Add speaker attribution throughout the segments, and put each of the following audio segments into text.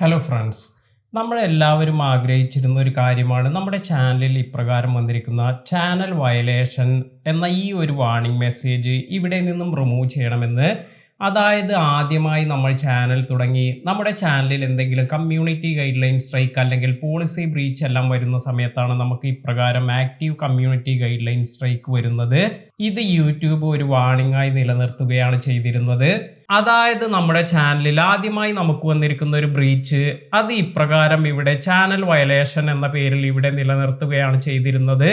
Speaker 1: Hello friends, നമ്മളെല്ലാവരും ആഗ്രഹിച്ചിരുന്ന ഒരു കാര്യമാണ് നമ്മുടെ ചാനലിൽ ഇപ്രകാരം വന്നിരിക്കുന്ന ചാനൽ വയലേഷൻ എന്ന ഈ ഒരു വാർണിംഗ് മെസ്സേജ് ഇവിടെ നിന്നും റിമൂവ് ചെയ്യണമെന്ന്. അതായത് ആദ്യമായി നമ്മൾ ചാനൽ തുടങ്ങി നമ്മുടെ ചാനലിൽ എന്തെങ്കിലും കമ്മ്യൂണിറ്റി ഗൈഡ് ലൈൻ സ്ട്രൈക്ക് അല്ലെങ്കിൽ പോളിസി ബ്രീച്ച് എല്ലാം വരുന്ന സമയത്താണ് നമുക്ക് ഇപ്രകാരം active community guide line strike വരുന്നത്. ഇത് യൂട്യൂബ് ഒരു വാർണിംഗ് ആയി നിലനിർത്തുകയാണ് ചെയ്തിരുന്നത്. അതായത് നമ്മുടെ ചാനലിൽ ആദ്യമായി നമുക്ക് വന്നിരിക്കുന്ന ഒരു ബ്രീച്ച് അത് ഇപ്രകാരം ഇവിടെ ചാനൽ വയലേഷൻ എന്ന പേരിൽ ഇവിടെ നിലനിർത്തുകയാണ് ചെയ്തിരുന്നത്.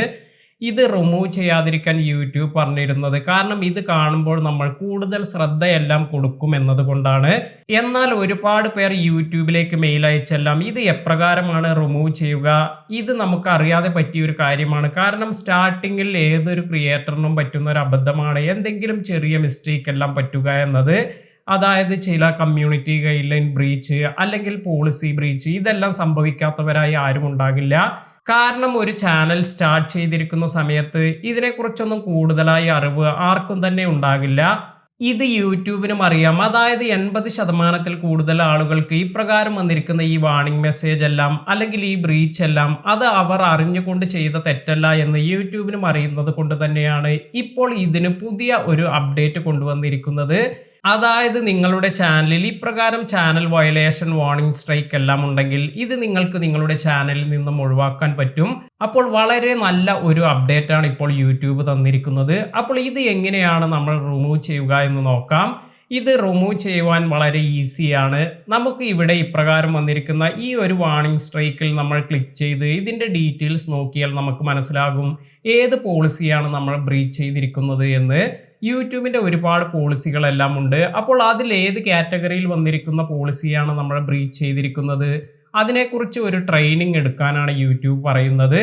Speaker 1: ഇത് റിമൂവ് ചെയ്യാതിരിക്കാൻ യൂട്യൂബ് പറഞ്ഞിരുന്നത് കാരണം ഇത് കാണുമ്പോൾ നമ്മൾ കൂടുതൽ ശ്രദ്ധയെല്ലാം കൊടുക്കും എന്നതുകൊണ്ടാണ്. എന്നാൽ ഒരുപാട് പേർ യൂട്യൂബിലേക്ക് മെയിൽ അയച്ചെല്ലാം ഇത് എപ്രകാരമാണ് റിമൂവ് ചെയ്യുക, ഇത് നമുക്ക് അറിയാതെ പറ്റിയ ഒരു കാര്യമാണ്. കാരണം സ്റ്റാർട്ടിങ്ങിൽ ഏതൊരു ക്രിയേറ്ററിനും പറ്റുന്ന ഒരു അബദ്ധമാണ് എന്തെങ്കിലും ചെറിയ മിസ്റ്റേക്ക് എല്ലാം പറ്റുക എന്നത്. അതായത് ചില കമ്മ്യൂണിറ്റി ഗൈഡ് ലൈൻ ബ്രീച്ച് അല്ലെങ്കിൽ പോളിസി ബ്രീച്ച് ഇതെല്ലാം സംഭവിക്കാത്തവരായി ആരും ഉണ്ടാകില്ല. കാരണം ഒരു ചാനൽ സ്റ്റാർട്ട് ചെയ്തിരിക്കുന്ന സമയത്ത് ഇതിനെക്കുറിച്ചൊന്നും കൂടുതലായി അറിവ് ആർക്കും തന്നെ ഉണ്ടാകില്ല. ഇത് യൂട്യൂബിനും അറിയാം. അതായത് 80% കൂടുതൽ ആളുകൾക്ക് ഇപ്രകാരം വന്നിരിക്കുന്ന ഈ വാർണിംഗ് മെസ്സേജ് എല്ലാം അല്ലെങ്കിൽ ഈ ബ്രീച്ച് എല്ലാം അത് അവർ അറിഞ്ഞുകൊണ്ട് ചെയ്ത തെറ്റല്ല എന്ന് യൂട്യൂബിനും അറിയുന്നത് കൊണ്ട് തന്നെയാണ് ഇപ്പോൾ ഇതിന് പുതിയ ഒരു അപ്ഡേറ്റ് കൊണ്ടുവന്നിരിക്കുന്നത്. അതായത് നിങ്ങളുടെ ചാനലിൽ ഇപ്രകാരം ചാനൽ വയലേഷൻ വാർണിംഗ് സ്ട്രൈക്ക് എല്ലാം ഉണ്ടെങ്കിൽ ഇത് നിങ്ങൾക്ക് നിങ്ങളുടെ ചാനലിൽ നിന്നും ഒഴിവാക്കാൻ പറ്റും. അപ്പോൾ വളരെ നല്ല ഒരു അപ്ഡേറ്റ് ആണ് ഇപ്പോൾ യൂട്യൂബ് തന്നിരിക്കുന്നത്. അപ്പോൾ ഇത് എങ്ങനെയാണ് നമ്മൾ റിമൂവ് ചെയ്യുക എന്ന് നോക്കാം. ഇത് റിമൂവ് ചെയ്യുവാൻ വളരെ ഈസിയാണ്. നമുക്ക് ഇവിടെ ഇപ്രകാരം വന്നിരിക്കുന്ന ഈ ഒരു വാർണിംഗ് സ്ട്രൈക്കിൽ നമ്മൾ ക്ലിക്ക് ചെയ്ത് ഇതിൻ്റെ ഡീറ്റെയിൽസ് നോക്കിയാൽ നമുക്ക് മനസ്സിലാകും ഏത് പോളിസിയാണ് നമ്മൾ ബ്രീച്ച് ചെയ്തിരിക്കുന്നത് എന്ന്. യൂട്യൂബിൻ്റെ ഒരുപാട് പോളിസികളെല്ലാം ഉണ്ട്. അപ്പോൾ അതിൽ ഏത് കാറ്റഗറിയിൽ വന്നിരിക്കുന്ന പോളിസിയാണ് നമ്മൾ ബ്രീച്ച് ചെയ്തിരിക്കുന്നത് അതിനെക്കുറിച്ച് ഒരു ട്രെയിനിങ് എടുക്കാനാണ് യൂട്യൂബ് പറയുന്നത്.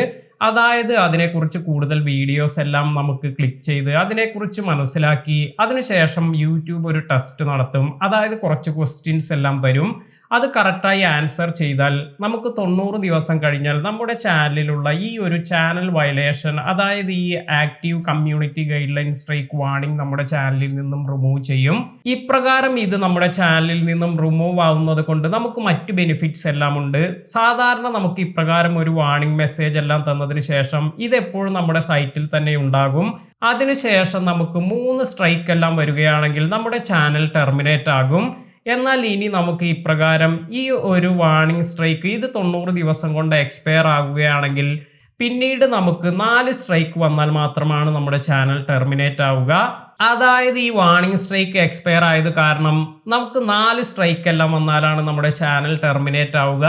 Speaker 1: അതായത് അതിനെക്കുറിച്ച് കൂടുതൽ വീഡിയോസ് എല്ലാം നമുക്ക് ക്ലിക്ക് ചെയ്ത് അതിനെക്കുറിച്ച് മനസ്സിലാക്കി അതിനുശേഷം യൂട്യൂബ് ഒരു ടെസ്റ്റ് നടത്തും. അതായത് കുറച്ച് ക്വസ്റ്റ്യൻസ് എല്ലാം തരും. അത് കറക്റ്റായി ആൻസർ ചെയ്താൽ നമുക്ക് 90 ദിവസം കഴിഞ്ഞാൽ നമ്മുടെ ചാനലിലുള്ള ഈ ഒരു ചാനൽ വയലേഷൻ അതായത് ഈ active community guide line strike warning നമ്മുടെ ചാനലിൽ നിന്നും റിമൂവ് ചെയ്യും. ഇപ്രകാരം ഇത് നമ്മുടെ ചാനലിൽ നിന്നും റിമൂവ് ആവുന്നത് കൊണ്ട് നമുക്ക് മറ്റ് ബെനിഫിറ്റ്സ് എല്ലാം ഉണ്ട്. സാധാരണ നമുക്ക് ഇപ്രകാരം ഒരു വാർണിംഗ് മെസ്സേജ് എല്ലാം തന്നതിന് ശേഷം ഇതെപ്പോഴും നമ്മുടെ സൈറ്റിൽ തന്നെ ഉണ്ടാകും. അതിനുശേഷം നമുക്ക് 3 സ്ട്രൈക്ക് എല്ലാം വരികയാണെങ്കിൽ നമ്മുടെ ചാനൽ ടെർമിനേറ്റ് ആകും. എന്നാൽ ഇനി നമുക്ക് ഇപ്രകാരം ഈ ഒരു വാർണിംഗ് സ്ട്രൈക്ക് ഇത് 90 ദിവസം കൊണ്ട് എക്സ്പയർ ആകുകയാണെങ്കിൽ പിന്നീട് നമുക്ക് 4 സ്ട്രൈക്ക് വന്നാൽ മാത്രമാണ് നമ്മുടെ ചാനൽ ടെർമിനേറ്റ് ആവുക. അതായത് ഈ വാർണിംഗ് സ്ട്രൈക്ക് എക്സ്പയർ ആയത് കാരണം നമുക്ക് 4 സ്ട്രൈക്ക് എല്ലാം വന്നാലാണ് നമ്മുടെ ചാനൽ ടെർമിനേറ്റ് ആവുക.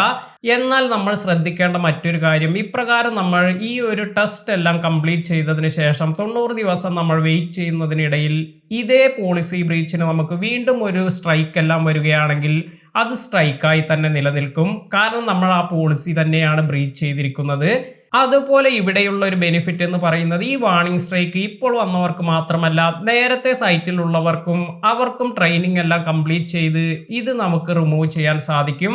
Speaker 1: എന്നാൽ നമ്മൾ ശ്രദ്ധിക്കേണ്ട മറ്റൊരു കാര്യം, ഇപ്രകാരം നമ്മൾ ഈ ഒരു ടെസ്റ്റ് എല്ലാം കംപ്ലീറ്റ് ചെയ്തതിന് ശേഷം 90 ദിവസം നമ്മൾ വെയിറ്റ് ചെയ്യുന്നതിനിടയിൽ ഇതേ പോളിസി ബ്രീച്ചിന് നമുക്ക് വീണ്ടും ഒരു സ്ട്രൈക്ക് എല്ലാം വരികയാണെങ്കിൽ അത് സ്ട്രൈക്കായി തന്നെ നിലനിൽക്കും. കാരണം നമ്മൾ ആ പോളിസി തന്നെയാണ് ബ്രീച്ച് ചെയ്തിരിക്കുന്നത്. അതുപോലെ ഇവിടെയുള്ള ഒരു ബെനിഫിറ്റ് എന്ന് പറയുന്നത് ഈ വാർണിംഗ് സ്ട്രൈക്ക് ഇപ്പോൾ വന്നവർക്ക് മാത്രമല്ല നേരത്തെ സൈറ്റിലുള്ളവർക്കും അവർക്കും ട്രെയിനിങ് എല്ലാം കംപ്ലീറ്റ് ചെയ്ത് ഇത് നമുക്ക് റിമൂവ് ചെയ്യാൻ സാധിക്കും.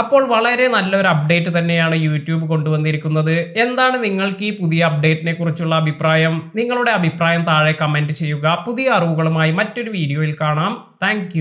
Speaker 1: അപ്പോൾ വളരെ നല്ലൊരു അപ്ഡേറ്റ് തന്നെയാണ് യൂട്യൂബ് കൊണ്ടുവന്നിരിക്കുന്നത്. എന്താണ് നിങ്ങൾക്ക് ഈ പുതിയ അപ്ഡേറ്റിനെ കുറിച്ചുള്ള അഭിപ്രായം? നിങ്ങളുടെ അഭിപ്രായം താഴെ കമൻറ്റ് ചെയ്യുക. പുതിയ അറിവുകളുമായി മറ്റൊരു വീഡിയോയിൽ കാണാം. താങ്ക്